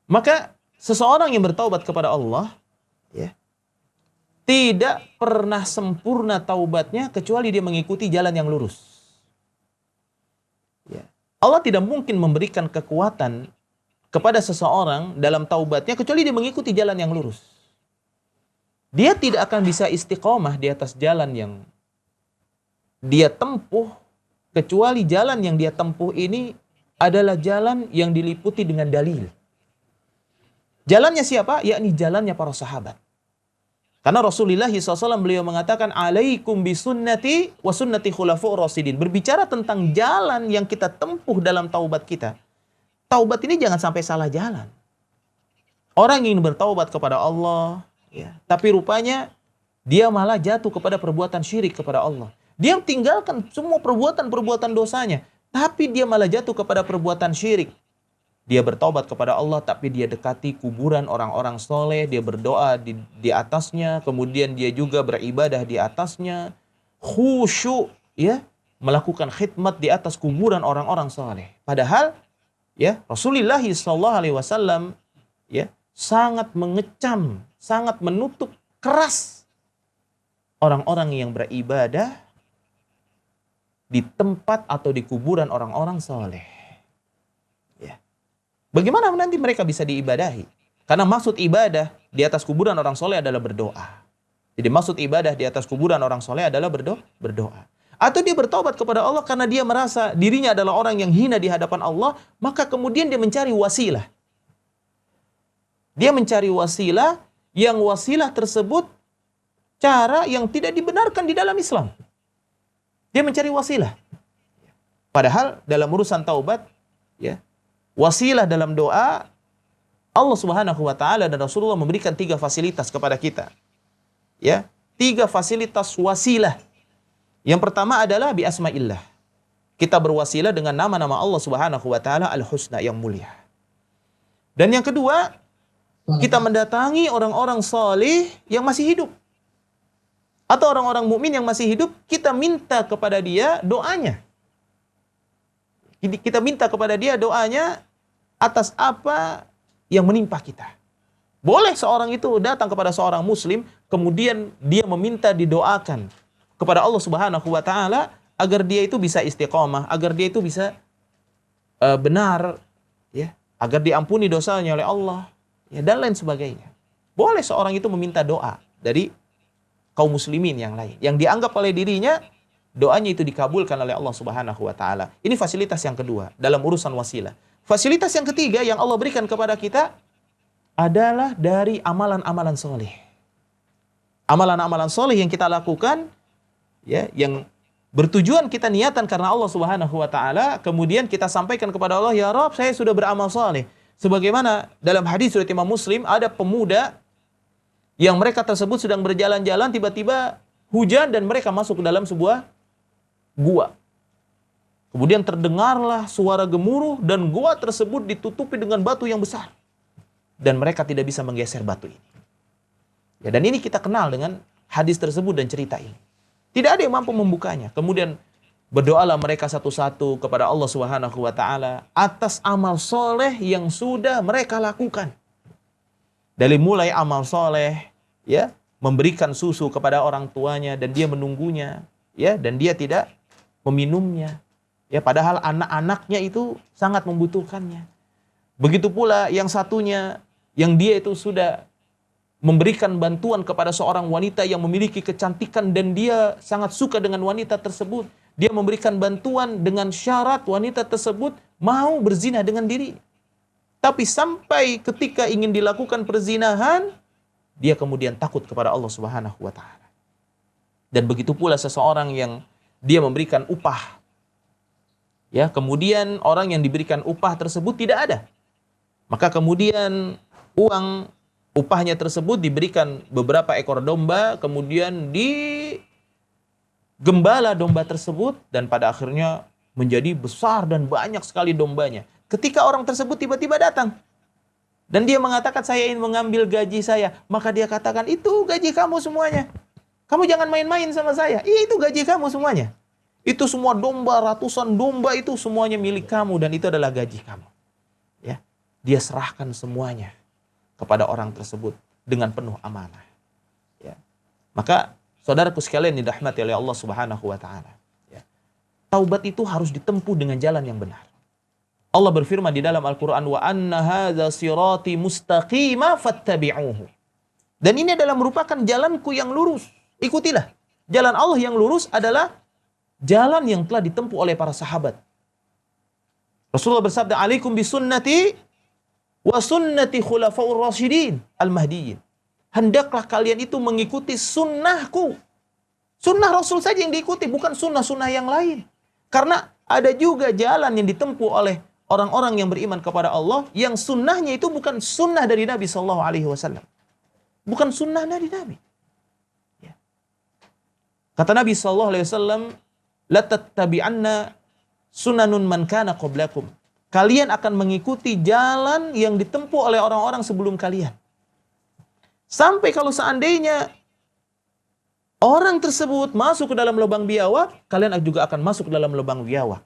[SPEAKER 1] Maka seseorang yang bertaubat kepada Allah, ya, tidak pernah sempurna taubatnya kecuali dia mengikuti jalan yang lurus. Ya. Allah tidak mungkin memberikan kekuatan kepada seseorang dalam taubatnya kecuali dia mengikuti jalan yang lurus. Dia tidak akan bisa istiqomah di atas jalan yang dia tempuh kecuali jalan yang dia tempuh ini adalah jalan yang diliputi dengan dalil. Jalannya siapa? Yakni jalannya para sahabat. Karena Rasulullah SAW beliau mengatakan alaikum bisunnati wa sunnati khulafur rasyidin. Berbicara tentang jalan yang kita tempuh dalam taubat kita. Taubat ini jangan sampai salah jalan. Orang ingin bertaubat kepada Allah, ya, tapi rupanya dia malah jatuh kepada perbuatan syirik kepada Allah. Dia tinggalkan semua perbuatan-perbuatan dosanya, tapi dia malah jatuh kepada perbuatan syirik. Dia bertaubat kepada Allah, tapi dia dekati kuburan orang-orang soleh, dia berdoa di atasnya, kemudian dia juga beribadah di atasnya, khusyuk, ya, melakukan khidmat di atas kuburan orang-orang soleh. Padahal, ya, Rasulullah SAW, ya, sangat mengecam, sangat menutup keras orang-orang yang beribadah di tempat atau di kuburan orang-orang soleh. Bagaimana nanti mereka bisa diibadahi? Karena maksud ibadah di atas kuburan orang soleh adalah berdoa. Jadi maksud ibadah di atas kuburan orang soleh adalah berdoa. Atau dia bertobat kepada Allah karena dia merasa dirinya adalah orang yang hina di hadapan Allah, maka kemudian dia mencari wasilah. Dia mencari wasilah yang wasilah tersebut cara yang tidak dibenarkan di dalam Islam. Dia mencari wasilah. Padahal dalam urusan taubat, ya, wasilah dalam doa, Allah Subhanahu wa taala dan Rasulullah memberikan 3 fasilitas kepada kita. Ya, 3 fasilitas wasilah. Yang pertama adalah bi asma'illah. Kita berwasilah dengan nama-nama Allah Subhanahu wa taala al-husna yang mulia. Dan yang kedua, kita mendatangi orang-orang saleh yang masih hidup. Atau orang-orang mukmin yang masih hidup, kita minta kepada dia doanya. Kita minta kepada dia doanya atas apa yang menimpa kita. Boleh seorang itu datang kepada seorang muslim, kemudian dia meminta didoakan kepada Allah Subhanahu wa taala agar dia itu bisa istiqomah, agar dia itu bisa benar, ya, agar diampuni dosanya oleh Allah, ya, dan lain sebagainya. Boleh seorang itu meminta doa dari kaum muslimin yang lain yang dianggap oleh dirinya doanya itu dikabulkan oleh Allah Subhanahu wa taala. Ini fasilitas yang kedua dalam urusan wasilah. Fasilitas yang ketiga yang Allah berikan kepada kita adalah dari amalan-amalan soleh. Amalan-amalan soleh yang kita lakukan, ya, yang bertujuan kita niatan karena Allah Subhanahu wa taala, kemudian kita sampaikan kepada Allah, ya Rabb, saya sudah beramal soleh. Sebagaimana dalam hadis riwayat Imam Muslim, ada pemuda yang mereka tersebut sedang berjalan-jalan, tiba-tiba hujan dan mereka masuk ke dalam sebuah gua. Kemudian terdengarlah suara gemuruh dan gua tersebut ditutupi dengan batu yang besar. Dan mereka tidak bisa menggeser batu ini. Ya, dan ini kita kenal dengan hadis tersebut dan cerita ini. Tidak ada yang mampu membukanya. Kemudian Berdoalah mereka satu-satu kepada Allah Subhanahu wa taala atas amal soleh yang sudah mereka lakukan. Dari mulai amal soleh, ya, memberikan susu kepada orang tuanya dan dia menunggunya, ya, dan dia tidak meminumnya. Ya, padahal anak-anaknya itu sangat membutuhkannya. Begitu pula yang satunya, yang dia itu sudah memberikan bantuan kepada seorang wanita yang memiliki kecantikan dan dia sangat suka dengan wanita tersebut. Dia memberikan bantuan dengan syarat wanita tersebut mau berzina dengan diri. Tapi sampai ketika ingin dilakukan perzinahan, dia kemudian takut kepada Allah Subhanahu wa taala. Dan begitu pula seseorang yang dia memberikan upah. Ya, kemudian orang yang diberikan upah tersebut tidak ada. Maka kemudian uang upahnya tersebut diberikan beberapa ekor domba, kemudian digembala domba tersebut, dan pada akhirnya menjadi besar dan banyak sekali dombanya. Ketika orang tersebut tiba-tiba datang, dan dia mengatakan, saya ingin mengambil gaji saya, maka dia katakan, itu gaji kamu semuanya. Kamu jangan main-main sama saya. Itu gaji kamu semuanya. Itu semua domba, ratusan domba itu semuanya milik kamu, dan itu adalah gaji kamu. Ya, dia serahkan semuanya kepada orang tersebut dengan penuh amanah. Ya. Maka saudaraku sekalian dirahmati oleh Allah Subhanahu wa taala. Ya. Taubat itu harus ditempuh dengan jalan yang benar. Allah berfirman di dalam Al-Qur'an, wa anna hadza sirati mustaqima fattabi'uhu. Dan ini adalah merupakan jalanku yang lurus. Ikutilah. Jalan Allah yang lurus adalah jalan yang telah ditempuh oleh para sahabat. Rasulullah bersabda, alaikum bisunnati wa sunnati khulafaur rasyidin al-mahdiyyin. Hendaklah kalian itu mengikuti sunnahku. Sunnah Rasul saja yang diikuti, bukan sunnah-sunnah yang lain. Karena ada juga jalan yang ditempuh oleh orang-orang yang beriman kepada Allah, yang sunnahnya itu bukan sunnah dari Nabi SAW. Bukan sunnah dari Nabi. Ya. Kata Nabi SAW, la tattabi'anna sunanun man kana qablakum. Kalian akan mengikuti jalan yang ditempuh oleh orang-orang sebelum kalian. Sampai kalau seandainya orang tersebut masuk ke dalam lubang biawak, kalian juga akan masuk ke dalam lubang biawak.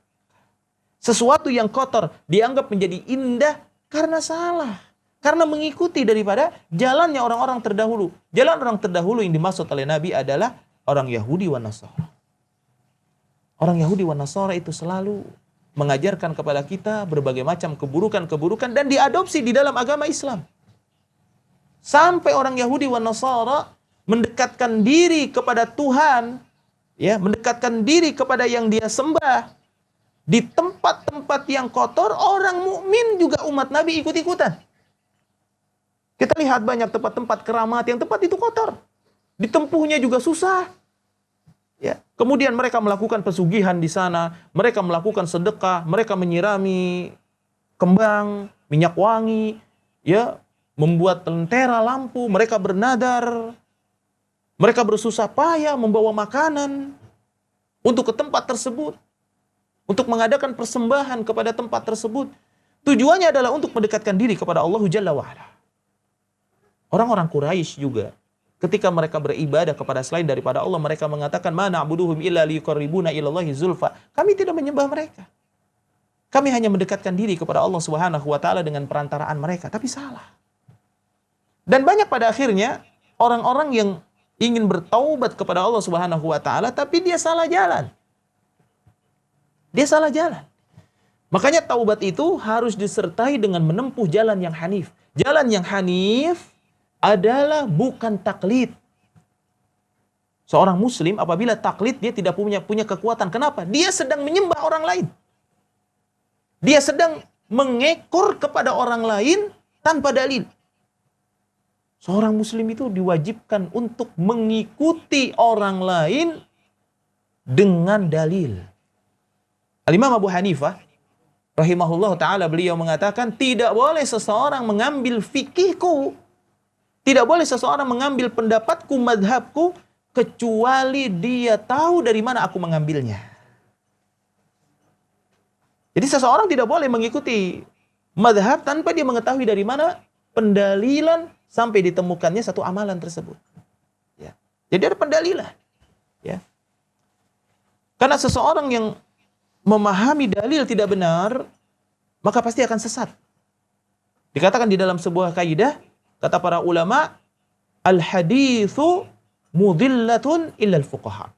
[SPEAKER 1] Sesuatu yang kotor dianggap menjadi indah karena salah. Karena mengikuti daripada jalannya orang-orang terdahulu. Jalan orang terdahulu yang dimaksud oleh Nabi adalah orang Yahudi wa Nasara. Orang Yahudi wa Nasara itu selalu mengajarkan kepada kita berbagai macam keburukan-keburukan dan diadopsi di dalam agama Islam. Sampai orang Yahudi wa Nasara mendekatkan diri kepada Tuhan, ya, mendekatkan diri kepada yang dia sembah di tempat-tempat yang kotor. Orang mukmin juga umat Nabi ikut-ikutan. Kita lihat banyak tempat-tempat keramat yang tempat itu kotor. Ditempuhnya juga susah. Ya. Kemudian mereka melakukan pesugihan di sana, mereka melakukan sedekah, mereka menyirami kembang, minyak wangi, ya, membuat lentera lampu, mereka bernadar, mereka bersusah payah membawa makanan untuk ke tempat tersebut, untuk mengadakan persembahan kepada tempat tersebut. Tujuannya adalah untuk mendekatkan diri kepada Allah Jalla wa'ala. Orang-orang Quraisy juga, ketika mereka beribadah kepada selain daripada Allah, mereka mengatakan, ma na'buduhum illa liyuqarribuna ilallahi zulfa. Kami tidak menyembah mereka. Kami hanya mendekatkan diri kepada Allah Subhanahu wa taala dengan perantaraan mereka, tapi salah. Dan banyak pada akhirnya orang-orang yang ingin bertaubat kepada Allah Subhanahu wa taala, tapi dia salah jalan. Dia salah jalan. Makanya taubat itu harus disertai dengan menempuh jalan yang hanif. Jalan yang hanif adalah bukan taklid. Seorang muslim apabila taklid, dia tidak punya kekuatan. Kenapa? Dia sedang menyembah orang lain. Dia sedang mengekor kepada orang lain tanpa dalil. Seorang muslim itu diwajibkan untuk mengikuti orang lain dengan dalil. Al-Imam Abu Hanifah rahimahullah ta'ala, beliau mengatakan, tidak boleh seseorang mengambil fikihku, tidak boleh seseorang mengambil pendapatku, madhabku, kecuali dia tahu dari mana aku mengambilnya. Jadi seseorang tidak boleh mengikuti madhab tanpa dia mengetahui dari mana pendalilan sampai ditemukannya satu amalan tersebut. Ya. Jadi ada pendalilan. Ya. Karena seseorang yang memahami dalil tidak benar, maka pasti akan sesat. Dikatakan di dalam sebuah kaidah, kata para ulama, al-haditsu mudillatun illal fuqaha.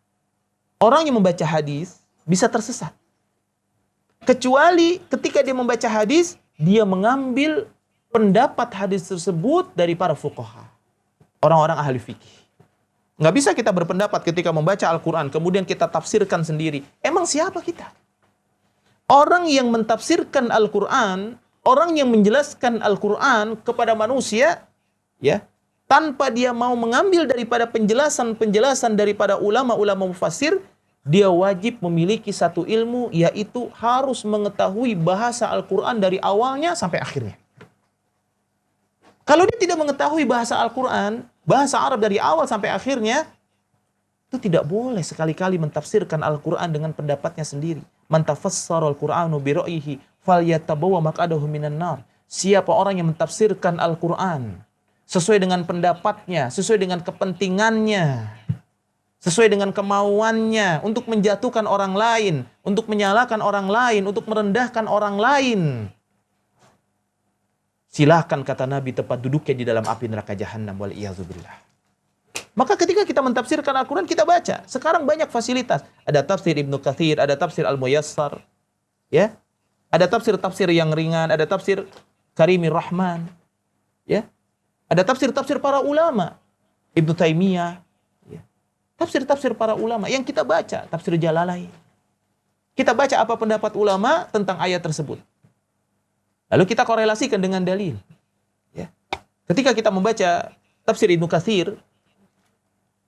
[SPEAKER 1] Orang yang membaca hadis bisa tersesat. Kecuali ketika dia membaca hadis, dia mengambil pendapat hadis tersebut dari para fuqaha. Orang-orang ahli fikih. Nggak bisa kita berpendapat ketika membaca Al-Quran, kemudian kita tafsirkan sendiri. Emang siapa kita? Orang yang mentafsirkan Al-Quran, orang yang menjelaskan Al-Quran kepada manusia, ya, tanpa dia mau mengambil daripada penjelasan-penjelasan daripada ulama-ulama mufassir, dia wajib memiliki satu ilmu, yaitu harus mengetahui bahasa Al-Quran dari awalnya sampai akhirnya. Kalau dia tidak mengetahui bahasa Al-Quran, bahasa Arab dari awal sampai akhirnya, itu tidak boleh sekali-kali mentafsirkan Al-Quran dengan pendapatnya sendiri. Man tafassara al-Qur'anu bi ra'yihi falyatabawwa maq'adahu minan nar. Siapa orang yang mentafsirkan Al-Quran sesuai dengan pendapatnya, sesuai dengan kepentingannya, sesuai dengan kemauannya, untuk menjatuhkan orang lain, untuk menyalahkan orang lain, untuk merendahkan orang lain, silahkan, kata Nabi, tempat duduknya di dalam api neraka jahanam, wal'iyadzubillah. Maka ketika kita mentafsirkan Al-Quran, kita baca. Sekarang banyak fasilitas. Ada tafsir Ibnu Katsir, ada tafsir Al-Muyassar, ya, ada tafsir-tafsir yang ringan, ada tafsir Karimir Rahman, ya, ada tafsir-tafsir para ulama, Ibnu Taimiyah, ya. Tafsir-tafsir para ulama yang kita baca, tafsir Jalalain. Kita baca apa pendapat ulama tentang ayat tersebut. Lalu kita korelasikan dengan dalil. Ya. Ketika kita membaca tafsir Ibnu Katsir,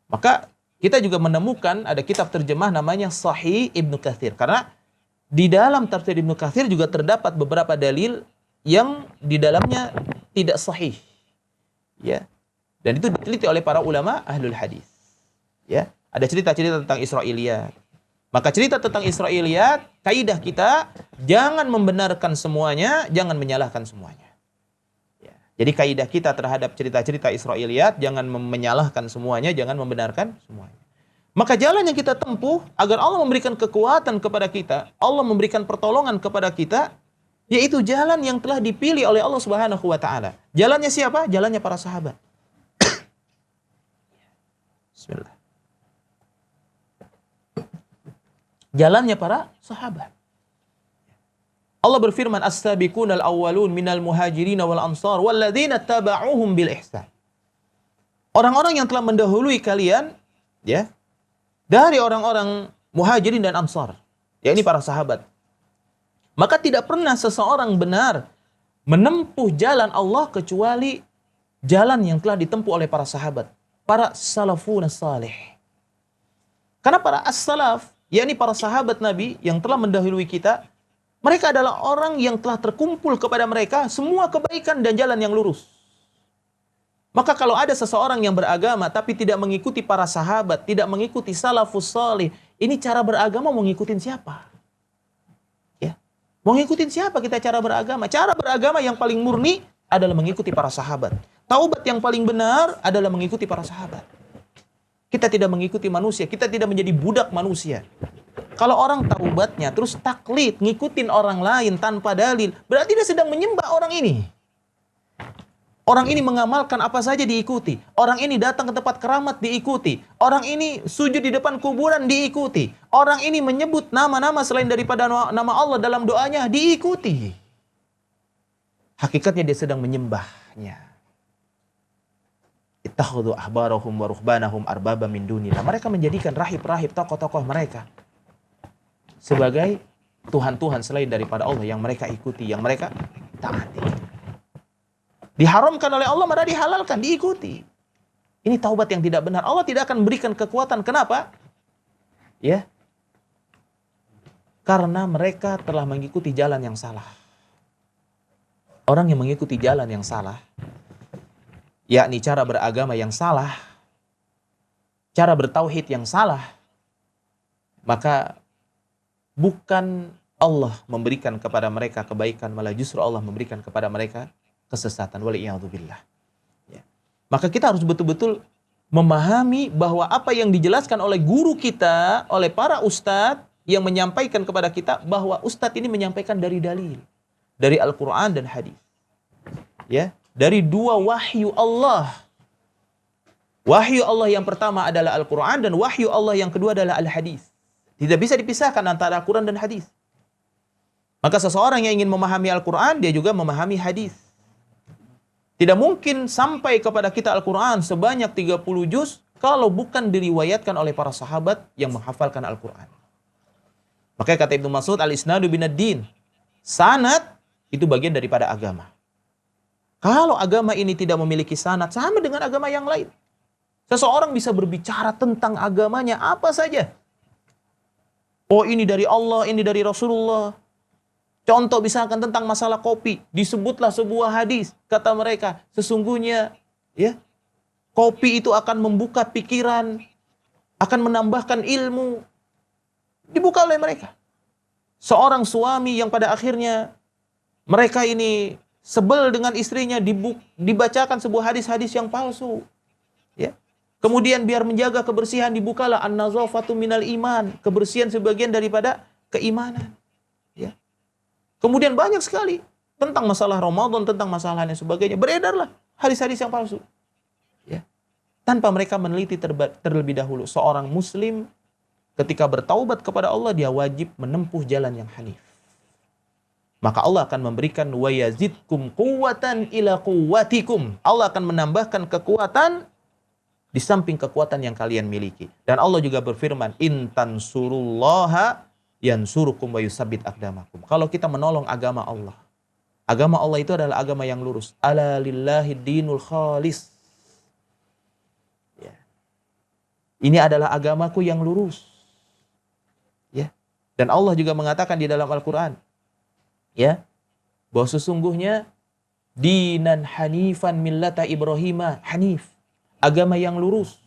[SPEAKER 1] maka kita juga menemukan ada kitab terjemah namanya Sahih Ibnu Katsir. Karena di dalam tafsir Ibnu Katsir juga terdapat beberapa dalil yang di dalamnya tidak sahih. Ya. Dan itu diteliti oleh para ulama ahlul hadis. Ya. Ada cerita-cerita tentang Israiliyat. Maka cerita tentang Israiliyat, kaidah kita, jangan membenarkan semuanya, jangan menyalahkan semuanya. Ya. Jadi kaidah kita terhadap cerita-cerita Israiliyat, jangan menyalahkan semuanya, jangan membenarkan semuanya. Maka jalan yang kita tempuh, agar Allah memberikan kekuatan kepada kita, Allah memberikan pertolongan kepada kita, yaitu jalan yang telah dipilih oleh Allah Subhanahu wa Ta'ala. Jalannya siapa? Jalannya para sahabat. Bismillah. Jalannya para sahabat. Allah berfirman, as-sabiqunal awwalun minal muhajirin wal ansar walladzina taba'uhum bil ihsan. Orang-orang yang telah mendahului kalian, ya, dari orang-orang muhajirin dan ansar, yakni para sahabat. Maka tidak pernah seseorang benar menempuh jalan Allah kecuali jalan yang telah ditempuh oleh para sahabat, para salafun salih. Karena para as-salaf, yakni para sahabat Nabi yang telah mendahului kita, mereka adalah orang yang telah terkumpul kepada mereka semua kebaikan dan jalan yang lurus. Maka kalau ada seseorang yang beragama tapi tidak mengikuti para sahabat, tidak mengikuti salafus salih, ini cara beragama mau ngikutin siapa? Ya. Mau ngikutin siapa kita cara beragama? Cara beragama yang paling murni adalah mengikuti para sahabat. Taubat yang paling benar adalah mengikuti para sahabat. Kita tidak mengikuti manusia, kita tidak menjadi budak manusia. Kalau orang taubatnya terus taklid, ngikutin orang lain tanpa dalil, berarti dia sedang menyembah orang ini. Orang ini mengamalkan apa saja diikuti. Orang ini datang ke tempat keramat diikuti. Orang ini sujud di depan kuburan diikuti. Orang ini menyebut nama-nama selain daripada nama Allah dalam doanya diikuti. Hakikatnya dia sedang menyembahnya. Ittakhadhu ahbarahum wa ruhbanahum arbaba min dunillah. Mereka menjadikan rahib-rahib, tokoh-tokoh mereka sebagai Tuhan-Tuhan selain daripada Allah yang mereka ikuti, yang mereka taati. Diharamkan oleh Allah, malah dihalalkan, diikuti. Ini taubat yang tidak benar. Allah tidak akan berikan kekuatan. Kenapa? Ya. Karena mereka telah mengikuti jalan yang salah. Orang yang mengikuti jalan yang salah, yakni cara beragama yang salah, cara bertauhid yang salah, maka bukan Allah memberikan kepada mereka kebaikan, malah justru Allah memberikan kepada mereka kesesatan. Wal'iyadzubillah. Ya. Maka kita harus betul-betul memahami bahwa apa yang dijelaskan oleh guru kita, oleh para ustadz yang menyampaikan kepada kita, bahwa ustadz ini menyampaikan dari dalil, dari Al-Quran dan hadis, ya, dari dua wahyu Allah. Wahyu Allah yang pertama adalah Al-Quran, dan wahyu Allah yang kedua adalah Al-Hadis. Tidak bisa dipisahkan antara Al-Quran dan hadis. Maka seseorang yang ingin memahami Al-Quran, dia juga memahami hadis. Tidak mungkin sampai kepada kita Al-Quran sebanyak 30 juz kalau bukan diriwayatkan oleh para sahabat yang menghafalkan Al-Quran. Makanya kata Ibnu Mas'ud, al-isnadu binad-din. Sanad itu bagian daripada agama. Kalau agama ini tidak memiliki sanad, sama dengan agama yang lain. Seseorang bisa berbicara tentang agamanya apa saja. Oh, ini dari Allah, ini dari Rasulullah. Contoh misalkan tentang masalah kopi, disebutlah sebuah hadis, kata mereka, sesungguhnya ya, kopi itu akan membuka pikiran, akan menambahkan ilmu. Dibuka oleh mereka. Seorang suami yang pada akhirnya mereka ini sebel dengan istrinya, dibacakan sebuah hadis-hadis yang palsu. Ya. Kemudian biar menjaga kebersihan, dibukalah an-nazafatu minal iman, kebersihan sebagian daripada keimanan. Ya. Kemudian banyak sekali tentang masalah Ramadan, tentang masalah dan sebagainya, beredarlah hadis-hadis yang palsu. Ya. Tanpa mereka meneliti terlebih dahulu. Seorang muslim ketika bertaubat kepada Allah, dia wajib menempuh jalan yang hanif. Maka Allah akan memberikan wa yazidkum quwwatan ila quwwatikum. Allah akan menambahkan kekuatan di samping kekuatan yang kalian miliki. Dan Allah juga berfirman, in tansurullaha yansurukum wa yusabbit aqdamakum. Kalau kita menolong agama Allah itu adalah agama yang lurus. Ala lillahi dinul khalis. Ya. Ini adalah agamaku yang lurus. Ya. Dan Allah juga mengatakan di dalam Al-Quran, ya, bahwa sesungguhnya dinan hanifan millata Ibrahima hanif. Agama yang lurus,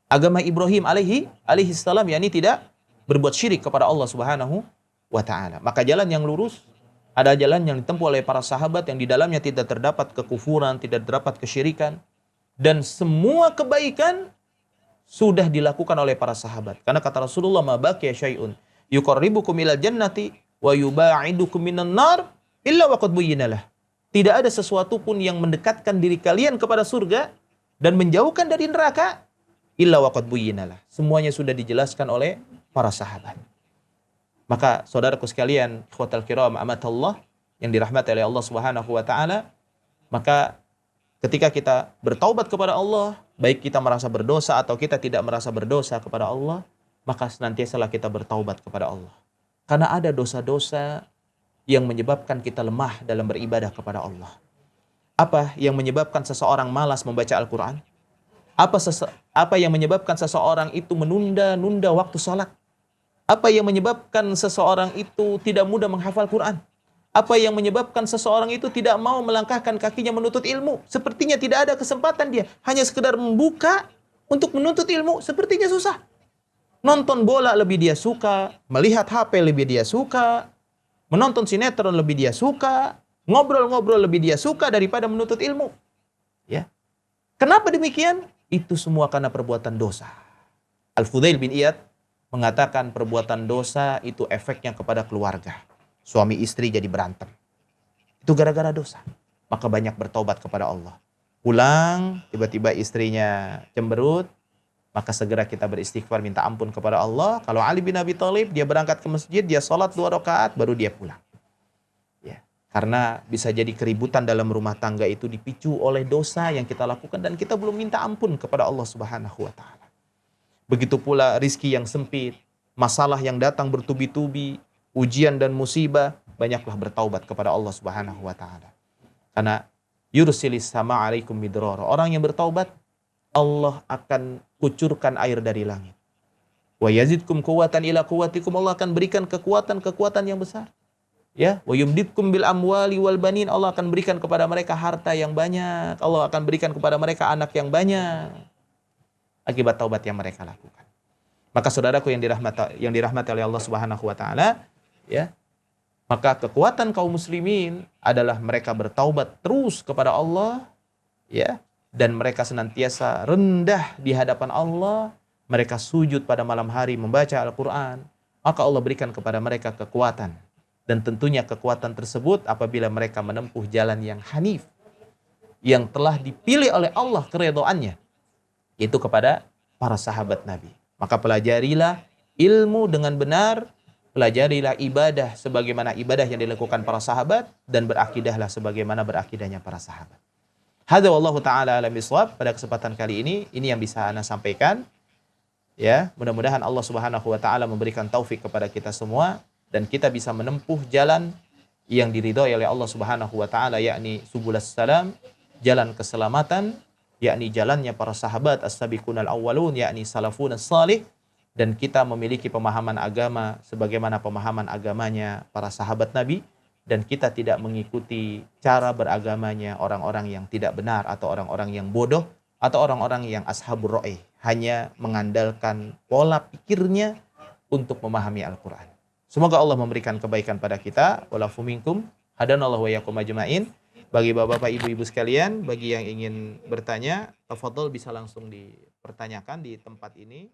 [SPEAKER 1] agama Ibrahim alaihi salam, yakni tidak berbuat syirik kepada Allah Subhanahu wa taala. Maka jalan yang lurus ada jalan yang ditempuh oleh para sahabat yang di dalamnya tidak terdapat kekufuran, tidak terdapat kesyirikan, dan semua kebaikan sudah dilakukan oleh para sahabat. Karena kata Rasulullah, ma baqiya syai'un yuqarribukum ilal jannati wa yubaidukum minan nar illa waqad buyyinalah. Tidak ada sesuatu pun yang mendekatkan diri kalian kepada surga dan menjauhkan dari neraka illa waqad buyyinalah. Semuanya sudah dijelaskan oleh para sahabat. Maka saudaraku sekalian, ikhwatal kiram amatallah yang dirahmati oleh Allah Subhanahu wa taala, maka ketika kita bertaubat kepada Allah, baik kita merasa berdosa atau kita tidak merasa berdosa kepada Allah, maka senantiasalah kita bertaubat kepada Allah. Karena ada dosa-dosa yang menyebabkan kita lemah dalam beribadah kepada Allah. Apa yang menyebabkan seseorang malas membaca Al-Quran? Apa yang menyebabkan seseorang itu menunda-nunda waktu sholat? Apa yang menyebabkan seseorang itu tidak mudah menghafal Quran? Apa yang menyebabkan seseorang itu tidak mau melangkahkan kakinya menuntut ilmu? Sepertinya tidak ada kesempatan dia. Hanya sekedar membuka untuk menuntut ilmu, sepertinya susah. Nonton bola lebih dia suka, melihat HP lebih dia suka, menonton sinetron lebih dia suka, ngobrol-ngobrol lebih dia suka daripada menuntut ilmu. Ya. Kenapa demikian? Itu semua karena perbuatan dosa. Al-Fudail bin Iyad mengatakan perbuatan dosa itu efeknya kepada keluarga. Suami istri jadi berantem. Itu gara-gara dosa. Maka banyak bertobat kepada Allah. Pulang, tiba-tiba istrinya cemberut, maka segera kita beristighfar, minta ampun kepada Allah. Kalau Ali bin Abi Thalib, dia berangkat ke masjid, dia sholat 2 rakaat, baru dia pulang. Ya. Karena bisa jadi keributan dalam rumah tangga itu dipicu oleh dosa yang kita lakukan dan kita belum minta ampun kepada Allah Subhanahu wa taala. Begitu pula rizki yang sempit, masalah yang datang bertubi-tubi, ujian dan musibah, banyaklah bertaubat kepada Allah Subhanahu wa taala. Karena yursilis sama alaikum midrora. Orang yang bertaubat, Allah akan kucurkan air dari langit. Wa yazidkum quwwatan ila quwwatikum. Allah akan berikan kekuatan yang besar. Ya, wa yumditkum bil amwali wal banin. Allah akan berikan kepada mereka harta yang banyak. Allah akan berikan kepada mereka anak yang banyak akibat taubat yang mereka lakukan. Maka saudaraku yang dirahmati oleh Allah Subhanahu wa taala, ya. Maka kekuatan kaum muslimin adalah mereka bertaubat terus kepada Allah, ya, dan mereka senantiasa rendah di hadapan Allah, mereka sujud pada malam hari membaca Al-Quran, maka Allah berikan kepada mereka kekuatan. Dan tentunya kekuatan tersebut apabila mereka menempuh jalan yang hanif, yang telah dipilih oleh Allah keridhaannya, yaitu kepada para sahabat Nabi. Maka pelajarilah ilmu dengan benar, pelajarilah ibadah sebagaimana ibadah yang dilakukan para sahabat, dan berakidahlah sebagaimana berakidahnya para sahabat. Hadza wallahu taala alam bisawab. Pada kesempatan kali ini yang bisa ana sampaikan. Ya, mudah-mudahan Allah Subhanahu wa taala memberikan taufik kepada kita semua dan kita bisa menempuh jalan yang diridhai oleh Allah Subhanahu wa taala, yakni subulus salam, jalan keselamatan, yakni jalannya para sahabat as-sabiqunal awwalun, yakni salafunas salih, dan kita memiliki pemahaman agama sebagaimana pemahaman agamanya para sahabat Nabi, dan kita tidak mengikuti cara beragamanya orang-orang yang tidak benar atau orang-orang yang bodoh atau orang-orang yang ashabur ra'ih, hanya mengandalkan pola pikirnya untuk memahami Al-Quran. Semoga Allah memberikan kebaikan pada kita. Walafu minkum hadanallahu wa iyyakum ajmain. Bagi bapak-bapak, ibu-ibu sekalian, bagi yang ingin bertanya, tafadhol bisa langsung dipertanyakan di tempat ini.